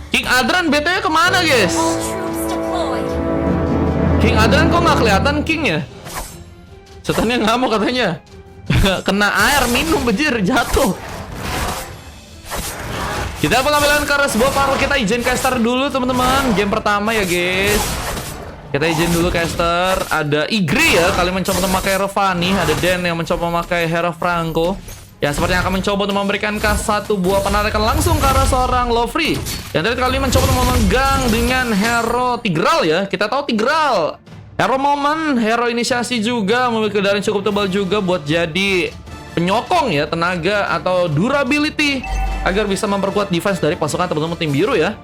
King Adran BTW kemana guys? King Adran kok nggak kelihatan King ya? Setannya ngamuk katanya. Kena air minum bejir jatuh. Kita pengambilan ke arah sebuah parol. Kita izin caster dulu teman-teman. Game pertama ya guys. Kita izin dulu caster. Ada Igri ya, kali mencoba memakai Ravani. Ada Dan yang mencoba memakai Hero Franco, yang sepertinya akan mencoba untuk memberikan satu buah penarikan langsung ke arah seorang Lovely. Yang tadi kali mencoba untuk memegang dengan Hero Tigral ya. Kita tahu Tigral Hero Moment, Hero Inisiasi juga, memiliki kedaran cukup tebal juga buat jadi penyokong ya, tenaga atau durability, agar bisa memperkuat defense dari pasukan teman-teman tim biru ya.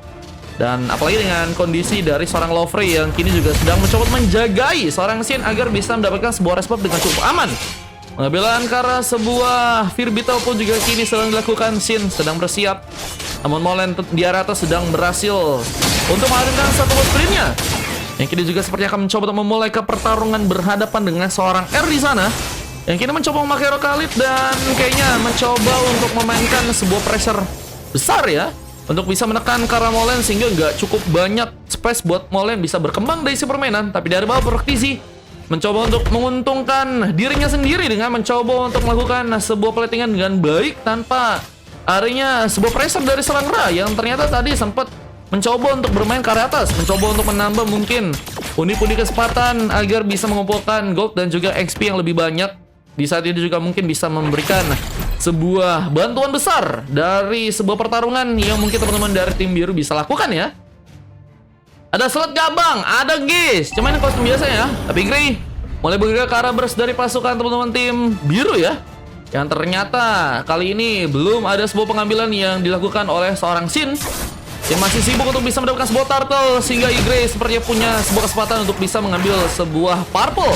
Dan apalagi dengan kondisi dari seorang Lovely yang kini juga sedang mencoba menjagai seorang Xin agar bisa mendapatkan sebuah respon dengan cukup aman. Pengambilan ke arah sebuah Fear Beetle pun juga kini sedang dilakukan. Xin sedang bersiap, namun Molen di arah atas sedang berhasil untuk menghadirkan satu sprintnya, yang kini juga sepertinya akan mencoba untuk memulai ke pertarungan berhadapan dengan seorang R di sana, yang kini mencoba memakai Rokalit dan kayaknya mencoba untuk memainkan sebuah pressure besar ya, untuk bisa menekan ke arah Molen sehingga nggak cukup banyak space buat Molen bisa berkembang dari si permainan. Tapi dari bawah Proktisi mencoba untuk menguntungkan dirinya sendiri dengan mencoba untuk melakukan sebuah platingan dengan baik tanpa adanya sebuah pressure dari serang Ra yang ternyata tadi sempat mencoba untuk bermain ke arah atas, mencoba untuk menambah mungkin pundi-pundi kesempatan agar bisa mengumpulkan gold dan juga XP yang lebih banyak. Di saat itu juga mungkin bisa memberikan sebuah bantuan besar dari sebuah pertarungan yang mungkin teman-teman dari tim biru bisa lakukan ya. Ada slot gabang, ada guys, cuman ini kostum biasa ya. Tapi Grey mulai bergerak ke arah burst dari pasukan teman-teman tim biru ya, yang ternyata kali ini belum ada sebuah pengambilan yang dilakukan oleh seorang Xin yang masih sibuk untuk bisa mendapatkan sebuah turtle, sehingga Igre sepertinya punya sebuah kesempatan untuk bisa mengambil sebuah purple.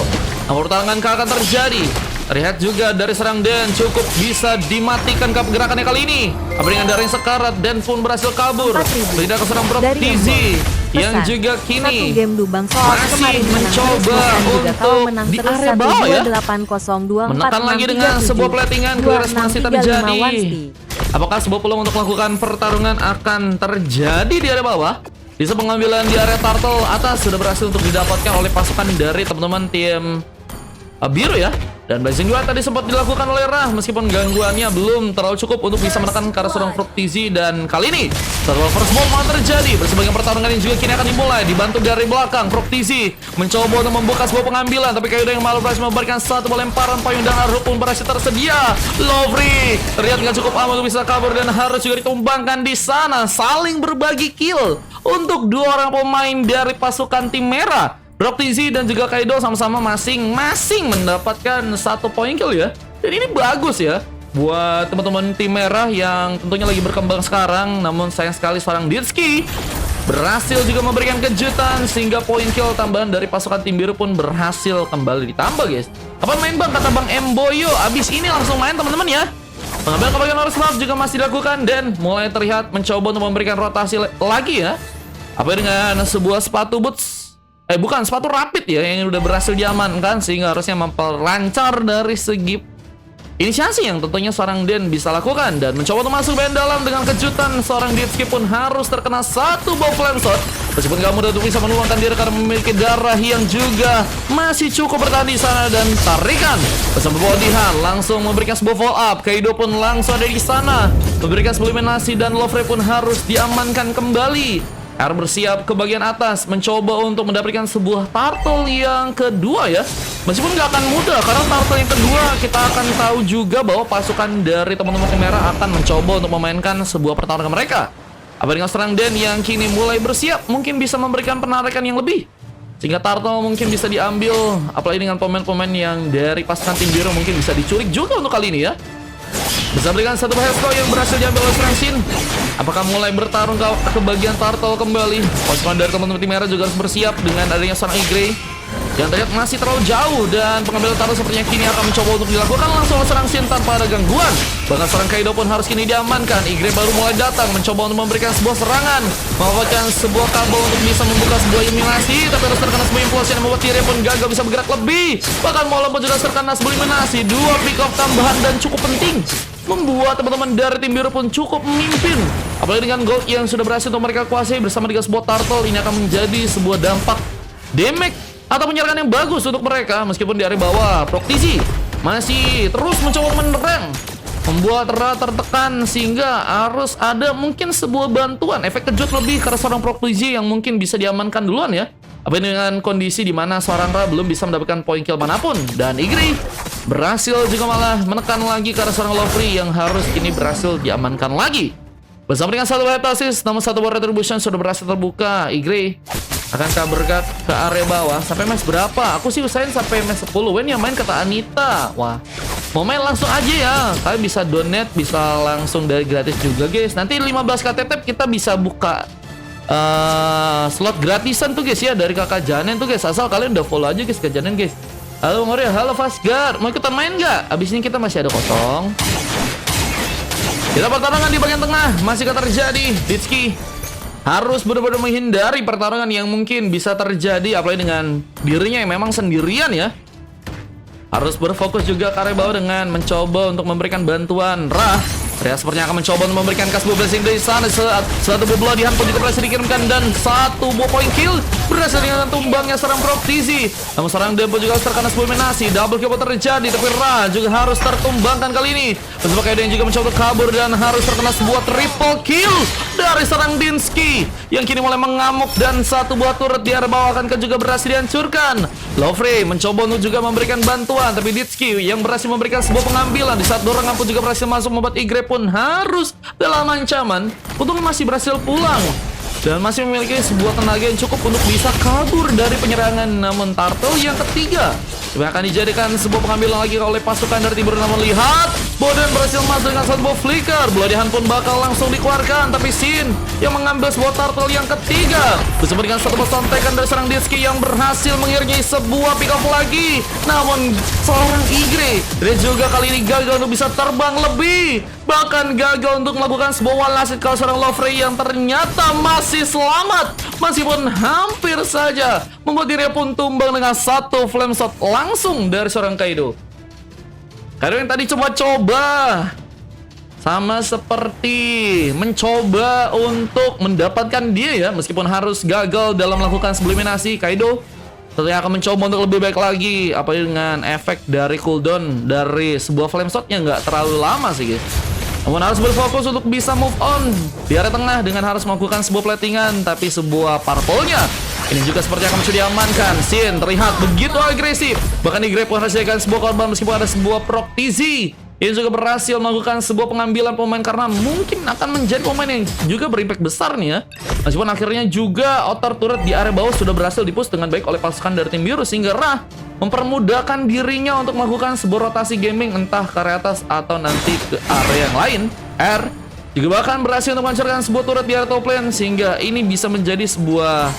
Namun pertarungan akan terjadi. Terlihat juga dari serang Dan cukup bisa dimatikan ke gerakannya kali ini. Dengan dari sekarat Dan pun berhasil kabur. Tidak ke serang Proktisi yang juga kini game Dubang soal masih mencoba untuk di area bawah ya, menekan lagi dengan sebuah platingan. Clearance masih terjadi. Apakah sebuah peluang untuk melakukan pertarungan akan terjadi di area bawah? Bisa pengambilan di area turtle atas sudah berhasil untuk didapatkan oleh pasukan dari teman-teman tim biru ya. Dan blazing juga tadi sempat dilakukan oleh Ra, meskipun gangguannya belum terlalu cukup untuk bisa menekan ke arah seorang Proktisi. Dan kali ini setelah first ball mau terjadi, bersebagian pertarungan yang juga kini akan dimulai. Dibantu dari belakang, Proktisi mencoba untuk membuka sebuah pengambilan, tapi Kayuda yang malu berhasil memberikan satu lemparan payung dan Aruk pun berhasil tersedia. Lovely terlihat nggak cukup aman untuk bisa kabur dan harus juga ditumbangkan di sana. Saling berbagi kill untuk dua orang pemain dari pasukan tim merah. Proktisi dan juga Kaido sama-sama masing-masing mendapatkan satu poin kill ya. Dan ini bagus ya buat teman-teman tim merah yang tentunya lagi berkembang sekarang. Namun sayang sekali seorang Ditsuki berhasil juga memberikan kejutan sehingga poin kill tambahan dari pasukan tim biru pun berhasil kembali ditambah guys. Kapan main bang? Kata Bang Emboyo. Abis ini langsung main teman-teman ya. Pengambilan kebagian North Love juga masih dilakukan dan mulai terlihat mencoba untuk memberikan rotasi lagi ya. Apa dengan sebuah sepatu boots, bukan, sepatu rapid ya, yang udah berhasil diamankan, sehingga harusnya memperlancar dari segi inisiasi yang tentunya seorang Den bisa lakukan. Dan mencoba untuk masuk band dalam dengan kejutan, seorang Ditsuki pun harus terkena satu bow flame shot. Meskipun gak mudah untuk bisa meluangkan diri karena memiliki darah yang juga masih cukup bertahan di sana. Dan tarikan bersama Bodihan langsung memberikan sebuah follow up. Kaido pun langsung ada di sana memberikan sebuah eliminasi dan Lovely pun harus diamankan kembali. R bersiap ke bagian atas, mencoba untuk mendapatkan sebuah turtle yang kedua ya. Meskipun nggak akan mudah, karena turtle yang kedua kita akan tahu juga bahwa pasukan dari teman-teman tim merah akan mencoba untuk memainkan sebuah pertarungan mereka. Apa dengan serang Dan yang kini mulai bersiap, mungkin bisa memberikan penarikan yang lebih, sehingga turtle mungkin bisa diambil. Apalagi dengan pemain-pemain yang dari pasukan tim biru mungkin bisa diculik juga untuk kali ini ya. Bisa berikan satu Hesco yang berhasil diambil oleh serang Xin. Apakah mulai bertarung ke bagian turtle kembali? Pasukan dari teman-teman tim merah juga harus bersiap dengan adanya seorang Igre yang terlihat masih terlalu jauh, dan pengambilan turret sepertinya kini akan mencoba untuk dilakukan langsung oleh serang Sin tanpa ada gangguan. Bahkan serang Kaido pun harus kini diamankan. Igre baru mulai datang mencoba untuk memberikan sebuah serangan, memanfaatkan sebuah kabel untuk bisa membuka sebuah eliminasi, tapi harus terkena sebuah implosi yang membuat Tyrion pun gagal bisa bergerak lebih. Bahkan Mola pun juga terkena sebuah eliminasi. Dua pick off tambahan dan cukup penting membuat teman-teman dari tim biru pun cukup memimpin. Apalagi dengan gold yang sudah berhasil untuk mereka kuasai bersama dengan sebuah turtle, ini akan menjadi sebuah dampak damage atau penyerangan yang bagus untuk mereka. Meskipun di area bawah Proctisi masih terus mencoba menyerang, membuat Ra tertekan sehingga harus ada mungkin sebuah bantuan efek kejut lebih karena seorang Proctisi yang mungkin bisa diamankan duluan ya. Apa dengan kondisi di mana seorang Ra belum bisa mendapatkan poin kill manapun, dan Igri berhasil juga malah menekan lagi karena seorang Lovely yang harus kini berhasil diamankan lagi. Bersama dengan satu heptasis, namun satu buah retribution sudah berhasil terbuka. Igri akankah bergerak ke area bawah sampai match berapa? Aku sih usahain sampai match 10. Wen yang main kata Anita. Wah, mau main langsung aja ya. Kalian bisa donate, bisa langsung dari gratis juga guys. Nanti 15 KTT kita bisa buka slot gratisan tuh guys ya dari kakak Janen tuh guys. Asal kalian udah follow aja guys ke Janen guys. Halo Ngoria, halo Fasgar, mau ikutan main nggak? Abis ini kita masih ada kosong. Kita pertarungan di bagian tengah masih akan terjadi. Ditsuki harus benar-benar menghindari pertarungan yang mungkin bisa terjadi, apalagi dengan dirinya yang memang sendirian ya. Harus berfokus juga ke area bawah dengan mencoba untuk memberikan bantuan. Rhea sepertinya akan mencoba untuk memberikan kasih blessing dari sana. Satu buah belah dihan pun juga berhasil dikirimkan, dan satu buah point kill berhasil dengan tumbangnya serang Proctisi. Namun serang Dempo juga terkena sebuah eliminasi. Double kill terjadi, tapi Ra juga harus tertumbangkan kali ini. Bersama Kaido yang juga mencoba kabur dan harus terkena sebuah triple kill dari serang Dinsky yang kini mulai mengamuk, dan satu buah turret di area bawah akan juga berhasil dihancurkan. Lovely mencoba untuk juga memberikan bantuan, tapi Dinsky yang berhasil memberikan sebuah pengambilan. Di saat dorongan pun juga berhasil masuk, membuat Igre pun harus dalam ancaman. Untungnya masih berhasil pulang dan masih memiliki sebuah tenaga yang cukup untuk bisa kabur dari penyerangan. Namun Turtle yang ketiga akan dijadikan sebuah pengambilan lagi oleh pasukan dari timur. Namun lihat, Boden berhasil masuk dengan satu buah flicker. Beladihan pun bakal langsung dikeluarkan, tapi Sin yang mengambil sebuah Turtle yang ketiga bersama dengan satu buah sontekan dari serang Dinsky yang berhasil mengiringi sebuah pick off lagi. Namun seorang Igre dia juga kali ini gagal untuk bisa terbang lebih, bahkan gagal untuk melakukan sebuah walasit kalau seorang Lovely yang ternyata masih selamat, meskipun hampir saja membuat dirinya pun tumbang dengan satu flame shot langsung dari seorang Kaido. Kaido yang tadi coba-coba sama seperti mencoba untuk mendapatkan dia ya, meskipun harus gagal dalam melakukan eliminasi. Kaido tentunya akan mencoba untuk lebih baik lagi, apalagi dengan efek dari cooldown dari sebuah flame shotnya nggak terlalu lama sih guys. Namun harus berfokus untuk bisa move on di area tengah dengan harus melakukan sebuah platingan, tapi sebuah purple-nya ini juga seperti akan mencoba diamankan. Sin terlihat begitu agresif, bahkan Igre pun menghasilkan sebuah korban meskipun ada sebuah Proctisi. Ini juga berhasil melakukan sebuah pengambilan pemain karena mungkin akan menjadi pemain yang juga berimpact besar nih ya. Meskipun akhirnya juga outer turret di area bawah sudah berhasil dipush dengan baik oleh pasukan dari tim biru, sehingga Ra mempermudahkan dirinya untuk melakukan sebuah rotasi gaming entah ke area atas atau nanti ke area yang lain. R juga bahkan berhasil untuk melancarkan sebuah turret di area top lane, sehingga ini bisa menjadi sebuah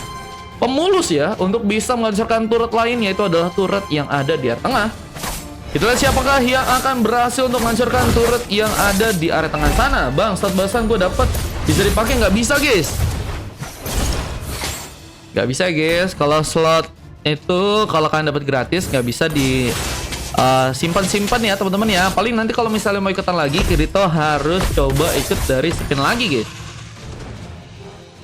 pemulus ya untuk bisa melancarkan turret lain, yaitu adalah turret yang ada di area tengah. Kita lihat siapakah yang akan berhasil untuk melancarkan turret yang ada di area tengah sana. Bang, stat bahasan gue dapet bisa dipakai nggak? Bisa guys, nggak bisa guys. Kalau slot itu kalau kalian dapat gratis nggak bisa di simpan ya teman-teman ya. Paling nanti kalau misalnya mau ikutan lagi, Kirito harus coba ikut dari spin lagi guys.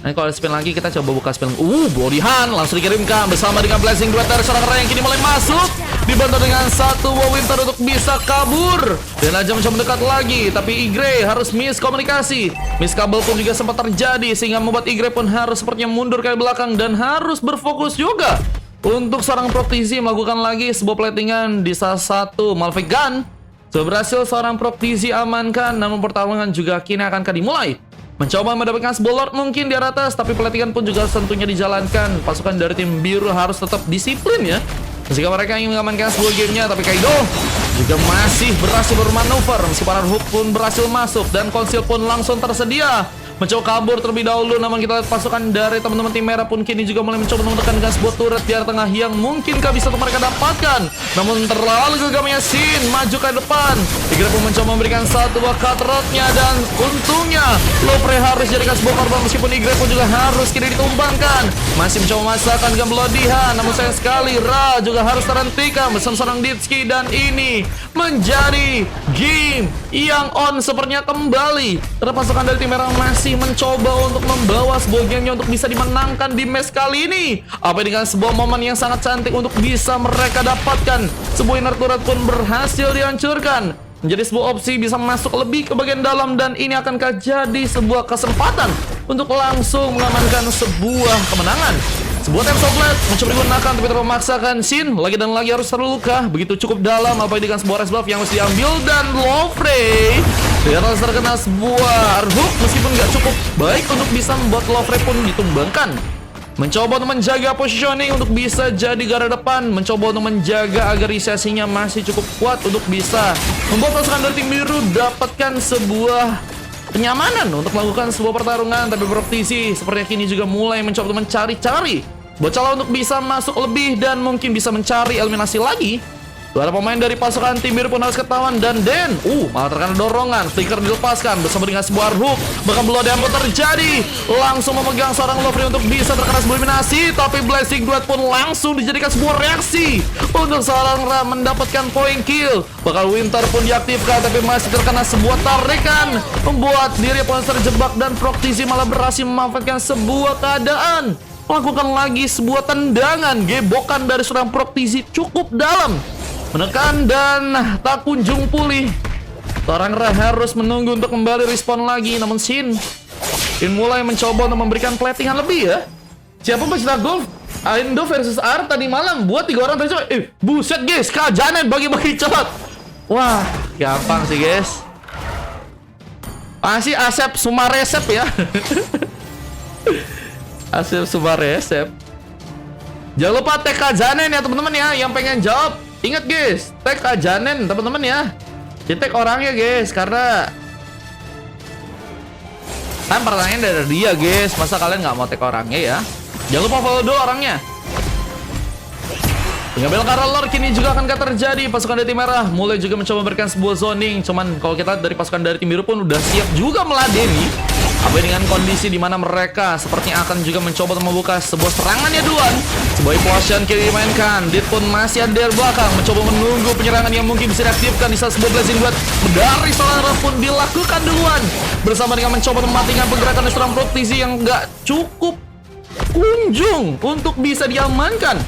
Nanti kalau spin lagi kita coba buka spin. Blodihan langsung dikirimkan bersama dengan blessing duet dari seorang Ra yang kini mulai masuk, dibantu dengan satu Wow Winter untuk bisa kabur. Dan aja mencoba mendekat lagi, tapi Igre harus miskomunikasi. Miskabel pun juga sempat terjadi, sehingga membuat Igre pun harus sepertinya mundur ke belakang dan harus berfokus juga untuk seorang Proctisi melakukan lagi sebuah platingan di salah satu Malphite Gun. Sudah berhasil seorang Proctisi amankan, namun pertarungan juga kini akan dimulai. Mencoba mendapatkan sebuah Lord mungkin di atas, tapi pelatihan pun juga tentunya dijalankan. Pasukan dari tim biru harus tetap disiplin ya, sehingga mereka ingin mengamankan sebuah gamenya. Tapi Kaido juga masih berhasil bermanuver. Meskipun Arhuk pun berhasil masuk dan Konsil pun langsung tersedia mencoba kabur terlebih dahulu. Namun kita lihat pasukan dari teman-teman tim merah pun kini juga mulai mencoba menekan dengan sebuah turret di area tengah yang mungkinkah bisa untuk mereka dapatkan. Namun terlalu gagamnya Sin maju ke depan. Igre pun mencoba memberikan satu buah cut-rotnya dan untungnya Lofre harus jadikan sebuah korban meskipun Igre pun juga harus kini ditumbangkan. Masih mencoba memasakkan dengan Bloodihan, namun sayang sekali Ra juga harus terhentikan bersama seorang Ditski dan ini menjadi game yang on sepertinya kembali. Karena pasukan dari tim merah masih mencoba untuk membawa sebuah gamenya untuk bisa dimenangkan di match kali ini. Apa dengan sebuah momen yang sangat cantik untuk bisa mereka dapatkan. Sebuah inner turret pun berhasil dihancurkan. Menjadi sebuah opsi bisa masuk lebih ke bagian dalam dan ini akankah jadi sebuah kesempatan untuk langsung mengamankan sebuah kemenangan. Sebuah time soplet mencoba digunakan tapi terpaksakan Sin lagi dan lagi harus terluka. Begitu cukup dalam apa dengan sebuah res buff yang harus diambil dan Lofre ternyata terkena sebuah Arhuk meskipun nggak cukup baik untuk bisa membuat Lofre pun ditumbangkan. Mencoba untuk menjaga positioning untuk bisa jadi garda depan. Mencoba untuk menjaga agar risasinya masih cukup kuat untuk bisa membuat pasukan dari tim biru dapatkan sebuah kenyamanan untuk melakukan sebuah pertarungan. Tapi Proktisi sepertinya kini juga mulai mencoba untuk mencari-cari Bocala untuk bisa masuk lebih dan mungkin bisa mencari eliminasi lagi. Dua pemain dari pasukan tim biru pun harus ketahuan dan Den malah terkena dorongan. Flicker dilepaskan bersama dengan sebuah hook. Bahkan Bloodihan pun terjadi. Langsung memegang seorang Lofre untuk bisa terkena sebuah eliminasi. Tapi Blessing Duet pun langsung dijadikan sebuah reaksi untuk seorang Ra mendapatkan point kill. Bahkan Winter pun diaktifkan tapi masih terkena sebuah tarikan, membuat diri pun terjebak dan Proktisi malah berhasil memanfaatkan sebuah keadaan. Melakukan lagi sebuah tendangan. Gebokan dari seorang Proktisi cukup dalam, menekan dan tak kunjung pulih. Seorang Ra harus menunggu untuk kembali respon lagi. Namun Sin mulai mencoba untuk memberikan platingan lebih ya. Siapa pecinta golf? Indo versus Ar tadi malam buat 3 orang tadi coba. Buset guys, Kajanen bagi-bagi cepat. Wah, gampang sih guys. Masih Asep Sumaresep ya. Asep Sumaresep. Jangan lupa tag Kajanen ya teman-teman ya. Yang pengen jawab, ingat guys, tag Kajanen teman-teman ya. Di tag orangnya guys, karena kan pertanyaan dari dia guys. Masa kalian nggak mau tag orangnya ya? Jangan lupa follow dulu orangnya. Pengambil Karel Lord kini juga akan terjadi. Pasukan dari tim merah mulai juga mencoba memberikan sebuah zoning. Cuman kalau kita dari pasukan dari tim biru pun udah siap juga meladeni. Apa dengan kondisi di mana mereka sepertinya akan juga mencoba untuk membuka sebuah serangannya duluan. Sebuah implosion kiri dimainkan. Dit pun masih ada di belakang mencoba menunggu penyerangan yang mungkin bisa diaktifkan di saat sebuah blessing buat dari seorang Ra pun dilakukan duluan. Bersama dengan mencoba mematikan pergerakan seorang Proktisi yang nggak cukup kunjung untuk bisa diamankan.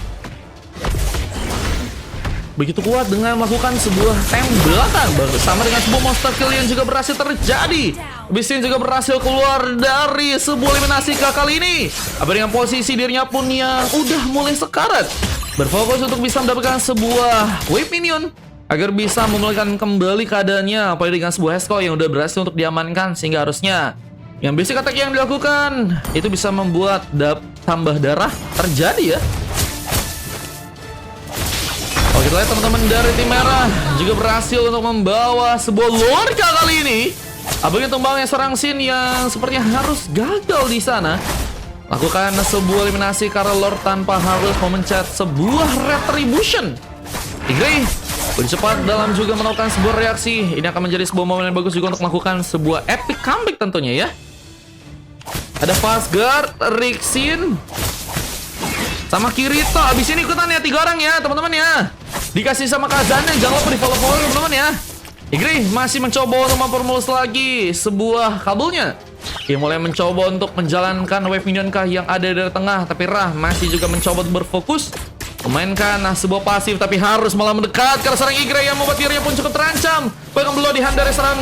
Begitu kuat dengan melakukan sebuah tembakan bersama dengan sebuah monster kill yang juga berhasil terjadi. Bisin juga berhasil keluar dari sebuah eliminasi kali ini. Apa dengan posisi dirinya pun yang udah mulai sekarat, berfokus untuk bisa mendapatkan sebuah wave minion agar bisa memulihkan kembali keadaannya. Apalagi dengan sebuah Hesco yang udah berhasil untuk diamankan, sehingga harusnya yang basic attack yang dilakukan itu bisa membuat tambah darah terjadi ya. Oke, kita lihat teman-teman dari tim merah juga berhasil untuk membawa sebuah Lorca kali ini. Abangnya tumbangnya serang Sin yang sepertinya harus gagal di sana. Lakukan sebuah eliminasi Karel Lord tanpa harus memencet sebuah retribution. Igre lebih cepat dalam juga melakukan sebuah reaksi. Ini akan menjadi sebuah momen yang bagus juga untuk melakukan sebuah epic comeback tentunya ya. Ada Fastguard, Rixin sama Kirito. Abis ini ikutan ya 3 orang ya teman-teman ya. Dikasih sama Kazanen, jangan lupa di follow teman-teman ya. Igri masih mencoba untuk mempermulus lagi sebuah kabelnya. Dia mulai mencoba untuk menjalankan wave minion kah yang ada dari tengah. Tapi Ra masih juga mencoba untuk berfokus memainkan sebuah pasif, tapi harus malah mendekat karena serang Igri yang membuat dirinya pun cukup terancam. Bahkan Bloodihan dari serang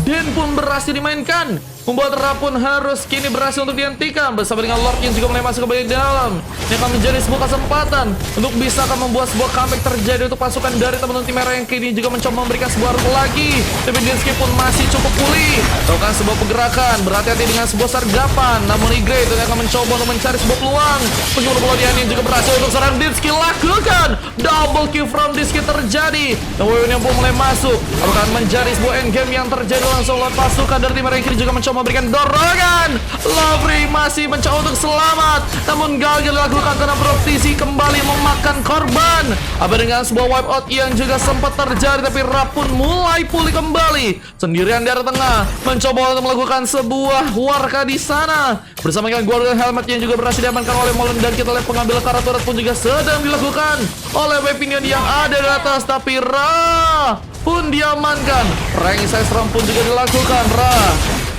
Den pun berhasil dimainkan, membuat Ra pun harus kini berhasil untuk dihentikan. Bersama dengan Lord yang juga mulai masuk ke bagian dalam. Ini akan menjadi sebuah kesempatan untuk bisa akan membuat sebuah comeback terjadi untuk pasukan dari teman-teman tim merah yang kini juga mencoba memberikan sebuah rule lagi. Tapi Ditski pun masih cukup pulih, lakukan sebuah pergerakan, berhati-hati dengan sebuah sergapan. Namun Igre itu akan mencoba untuk mencari sebuah peluang. Meskipun Bloodihan yang juga berhasil untuk serang Ditski lakukan Double kill from Ditski terjadi. Namun yang pun mulai masuk. Apakah akan menjadi sebuah endgame yang terjadi langsung oleh pasukan dari tim merah kiri juga mencoba memberikan dorongan. Lovely masih mencoba untuk selamat, namun gagal dilakukan karena Proktisi kembali memakan korban. Apa dengan sebuah wipe out yang juga sempat terjadi, tapi Ra pun mulai pulih kembali. Sendirian di area tengah, mencoba untuk melakukan sebuah warka di sana. Bersama dengan Guardian Helmet yang juga berhasil diamankan oleh Molen, dan kita lihat pengambil karat turret pun juga sedang dilakukan oleh Weaponion yang ada di atas, tapi Ra pun diamankan. Rank size ram pun juga dilakukan. Ra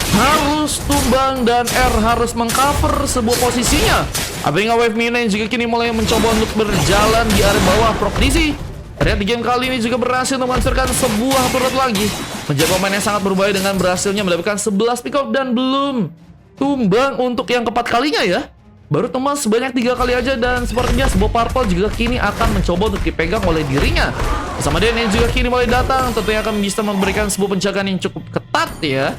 harus tumbang dan R harus mengcover sebuah posisinya. Abengga Weaponion yang juga kini mulai mencoba untuk berjalan di area bawah Proktisi. Ternyata di game kali ini juga berhasil menghancurkan sebuah turret lagi. Menjadi pemain yang sangat berbahaya dengan berhasilnya mendapatkan 11 pick off dan belum tumbang untuk yang keempat kalinya ya. Baru tumbang sebanyak 3 kali aja, dan sepertinya sebuah purple juga kini akan mencoba untuk dipegang oleh dirinya. Bersama Dan yang juga kini mulai datang, tentunya akan bisa memberikan sebuah penjagaan yang cukup ketat ya.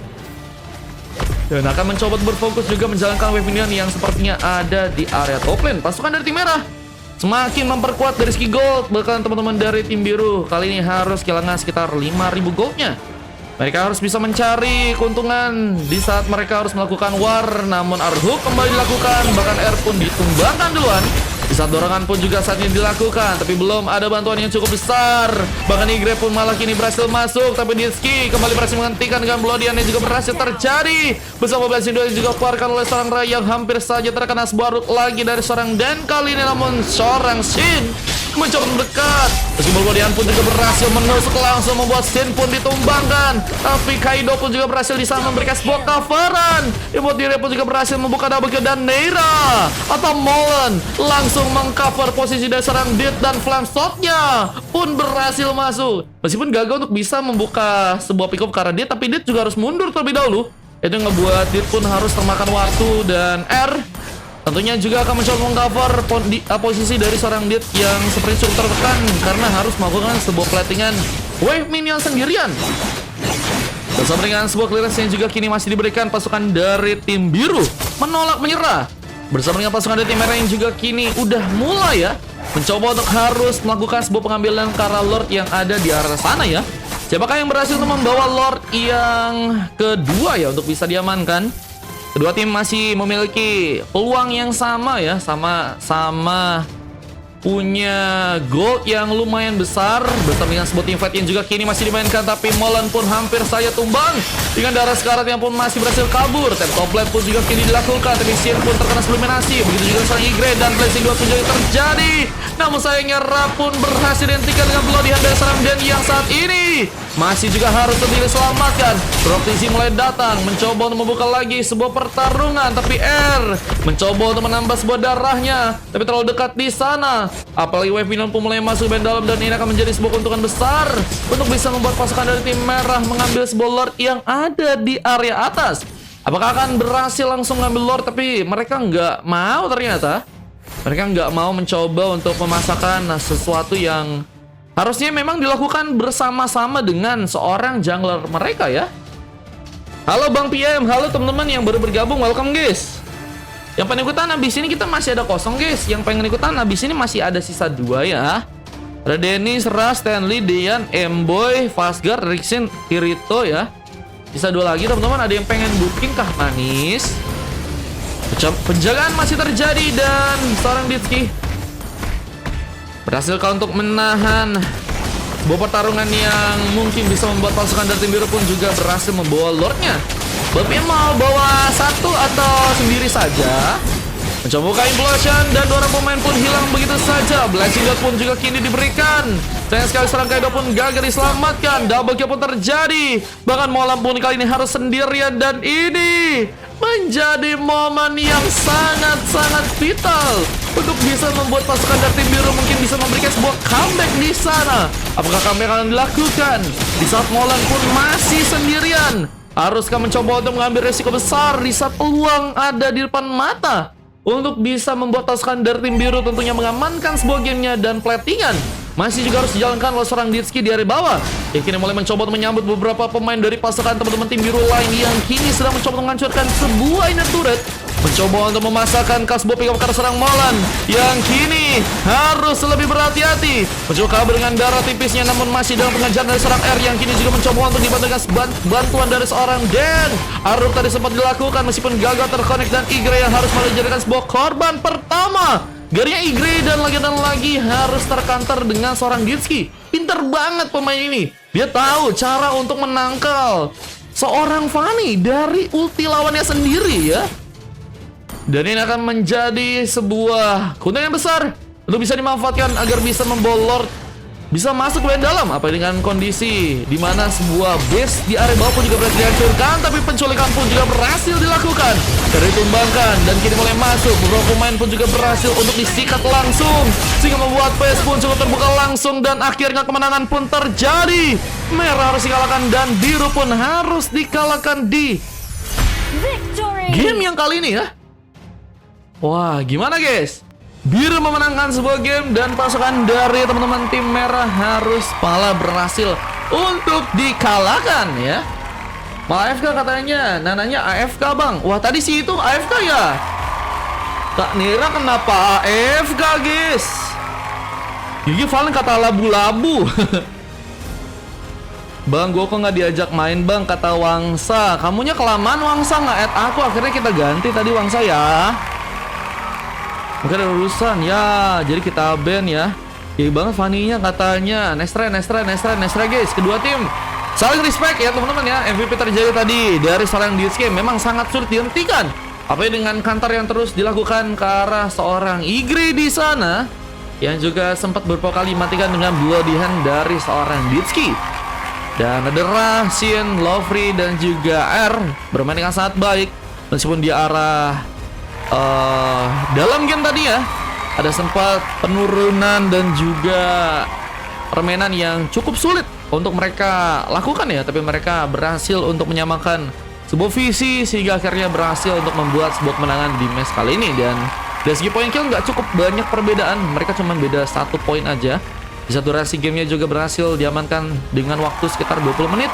Dan akan mencoba berfokus juga menjalankan Weaponion yang sepertinya ada di area top lane. Pasukan dari tim merah semakin memperkuat dari segi gold. Bahkan teman-teman dari tim biru kali ini harus kehilangan sekitar 5.000 goldnya. Mereka harus bisa mencari keuntungan di saat mereka harus melakukan war. Namun Arhuk kembali dilakukan, bahkan R pun ditumbangkan duluan. Di saat dorongan pun juga saat ini dilakukan, tapi belum ada bantuan yang cukup besar. Bahkan Igre pun malah kini berhasil masuk, tapi Ditski kembali berhasil menghentikan dengan Bloodian yang juga berhasil terjadi. Bersama Blazing Duel yang juga keluarkan oleh seorang Ray yang hampir saja terkena sebuah root lagi dari seorang Dan kali ini. Namun seorang Shin mencoba mendekat. Meskipun Bloodian pun juga berhasil menusuk langsung, membuat Shin pun ditumbangkan. Tapi Kaido pun juga berhasil di sana memberikan sebuah coveran. Imut diri pun juga berhasil membuka double kill, dan Neira atau Molen langsung mengcover posisi dari seorang Dit, dan flame shot-nya pun berhasil masuk. Meskipun gagal untuk bisa membuka sebuah pick up karena Dit, tapi Dit juga harus mundur terlebih dahulu. Itu ngebuat Dit pun harus termakan waktu, dan R tentunya juga akan mencoba mengcover posisi dari seorang Dit yang seperti cukup tertekan karena harus melakukan sebuah platingan wave minion sendirian. Bersama dengan sebuah clearance yang juga kini masih diberikan pasukan dari tim biru menolak menyerah. Bersama dengan pasukan dari tim merah yang juga kini udah mulai ya mencoba untuk harus melakukan sebuah pengambilan karena Lord yang ada di arah sana ya. Siapakah yang berhasil untuk membawa Lord yang kedua ya untuk bisa diamankan? Kedua tim masih memiliki peluang yang sama ya, sama-sama punya gold yang lumayan besar. Bersama dengan sebuah team fight yang juga kini masih dimainkan, tapi Molen pun hampir saja tumbang dengan darah sekarat yang pun masih berhasil kabur. Tap top lane pun juga kini dilakukan, tapi Shin pun terkena eliminasi. Begitu juga seorang Igre, dan Blazing Duel pun juga terjadi. Namun sayangnya Ra pun berhasil dihentikan dengan Bloodian dari seorang Dan yang saat ini masih juga harus sendiri selamatkan. Proktisi mulai datang mencoba untuk membuka lagi sebuah pertarungan, tapi R mencoba untuk menambah sebuah darahnya, tapi terlalu dekat di sana. Apalagi Weaponion pun mulai masuk band dalam, dan ini akan menjadi sebuah keuntungan besar untuk bisa membuat pasukan dari tim merah mengambil sebuah Lord yang ada di area atas. Apakah akan berhasil langsung ngambil Lord? Tapi mereka nggak mau ternyata. Mereka nggak mau mencoba untuk memasakkan sesuatu yang harusnya memang dilakukan bersama-sama dengan seorang jungler mereka ya. Halo Bang PM, halo teman-teman yang baru bergabung, welcome guys. Yang pengen ikutan abis ini kita masih ada kosong guys. Yang pengen ikutan abis ini masih ada sisa 2 ya. Ada Dennis, Ras, Stanley, Dean, Emboy, Fastguard, Rixin, Kirito ya. Sisa 2 lagi teman-teman. Ada yang pengen booking kah manis? Penjagaan masih terjadi, dan seorang Ditski berhasil untuk menahan sebuah pertarungan yang mungkin bisa membuat pasukan dari tim biru pun juga berhasil membawa Lordnya. Bapak mau bawa satu atau sendiri saja? Mencoba buka implosion, dan 2 orang pemain pun hilang begitu saja. Blazing Duel pun juga kini diberikan. Sayang sekali seorang Kaido pun gagal diselamatkan. Double kill pun terjadi. Bahkan Molam pun kali ini harus sendirian, dan ini menjadi momen yang sangat-sangat vital untuk bisa membuat pasukan dari tim biru mungkin bisa memberikan sebuah comeback di sana. Apakah comeback akan dilakukan di saat Molan pun masih sendirian? Haruskah mencoba untuk mengambil resiko besar di saat peluang ada di depan mata untuk bisa membuat pasukan dari tim biru tentunya mengamankan sebuah gamenya, dan platingan masih juga harus dijalankan oleh seorang Ditski di area bawah yang kini mulai mencoba untuk menyambut beberapa pemain dari pasukan teman-teman tim biru lain yang kini sedang mencoba menghancurkan sebuah inner turret. mencoba untuk memasakkan Kasbo pick up ke arah serang Molan yang kini harus lebih berhati-hati. Mencoba kabur dengan darah tipisnya, namun masih dalam pengejaran dari serang R yang kini juga mencoba untuk dibantu dengan bantuan dari seorang Den. Aruk tadi sempat dilakukan meskipun gagal terkonek, dan Igre yang harus menjadikan sebuah korban pertama. Garinya Igre dan lagi harus terkanter dengan seorang Ditski. Pinter banget pemain ini. Dia tahu cara untuk menangkal seorang Fanny dari ulti lawannya sendiri ya. Dan ini akan menjadi sebuah keuntungan yang besar untuk bisa dimanfaatkan agar bisa membawa Lord bisa masuk ke dalam. Apa dengan kondisi di mana sebuah base di area bawah pun juga berhasil dihancurkan, tapi penculikan pun juga berhasil dilakukan. Ditumbangkan dan kini mulai masuk. Beberapa pemain pun juga berhasil untuk disikat langsung, sehingga membuat base pun cukup terbuka langsung, dan akhirnya kemenangan pun terjadi. Merah harus dikalahkan dan biru pun harus dikalahkan di game yang kali ini ya. Wah, gimana guys? Biru memenangkan sebuah game dan pasukan dari teman-teman tim merah harus malah berhasil untuk dikalahkan ya. Malah AFK katanya, nananya AFK bang. Wah, tadi sih itu AFK ya. Kak Nira kenapa AFK guys? Gigi Valen kata labu-labu. Bang, gue kok nggak diajak main bang, kata Wangsa. Kamunya kelamaan Wangsa nggak add aku, akhirnya kita ganti tadi Wangsa ya. Mungkin ada urusan ya, jadi kita ban ya. Kayak banget Fanny-nya katanya. Nestra guys. Kedua tim saling respect ya teman-teman ya. MVP terjadi tadi dari seorang Ditski memang sangat sulit dihentikan. Apalagi dengan counter yang terus dilakukan ke arah seorang Igre di sana, yang juga sempat beberapa kali matikan dengan bloody hand dari seorang Ditski. Dan ada Rahsin, Lovely dan juga R bermain dengan sangat baik, meskipun di arah dalam game tadi ya ada sempat penurunan dan juga permainan yang cukup sulit untuk mereka lakukan ya, tapi mereka berhasil untuk menyamakan sebuah visi sehingga akhirnya berhasil untuk membuat sebuah kemenangan di match kali ini. Dan dari segi poin kill nggak cukup banyak perbedaan, mereka cuma beda 1 poin aja. Di satu durasi gamenya juga berhasil diamankan dengan waktu sekitar 20 menit.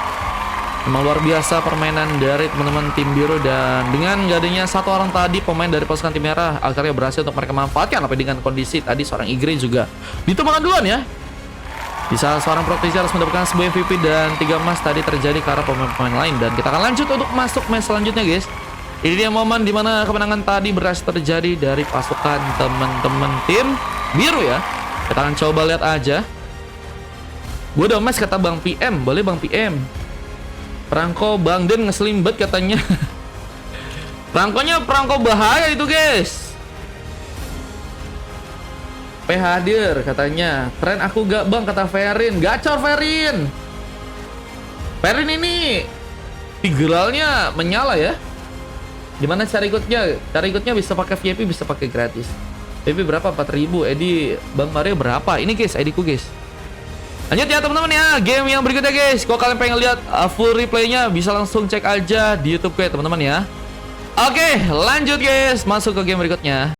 Memang luar biasa permainan dari teman-teman tim biru, dan dengan gak adanya satu orang tadi pemain dari pasukan tim merah akhirnya berhasil untuk mereka manfaatkan. Apa dengan kondisi tadi seorang Igre juga ditumbangkan duluan ya. Bisa seorang Proktisi harus mendapatkan sebuah MVP dan 3 emas tadi terjadi ke arah pemain-pemain lain. Dan kita akan lanjut untuk masuk match selanjutnya guys. Ini dia momen dimana kemenangan tadi berhasil terjadi dari pasukan teman-teman tim biru ya. Kita akan coba lihat aja. Gue udah match kata Bang PM, boleh Bang PM. Perangko Bang Den ngeselin banget katanya. Perangkonya perangko bahaya itu guys. Hadir katanya. Keren aku gak bang, kata Ferin. Gacor Ferin. Ferin ini Tigralnya menyala ya. Gimana cara ikutnya? Cara ikutnya bisa pakai VIP, bisa pakai gratis. VIP berapa? 4.000. Edi Bang Mario berapa? Ini guys, ID ku guys. Lanjut ya teman-teman ya, game yang berikutnya guys. Kalau kalian pengen lihat full replaynya bisa langsung cek aja di YouTube gue teman-teman ya. Oke, lanjut guys, masuk ke game berikutnya.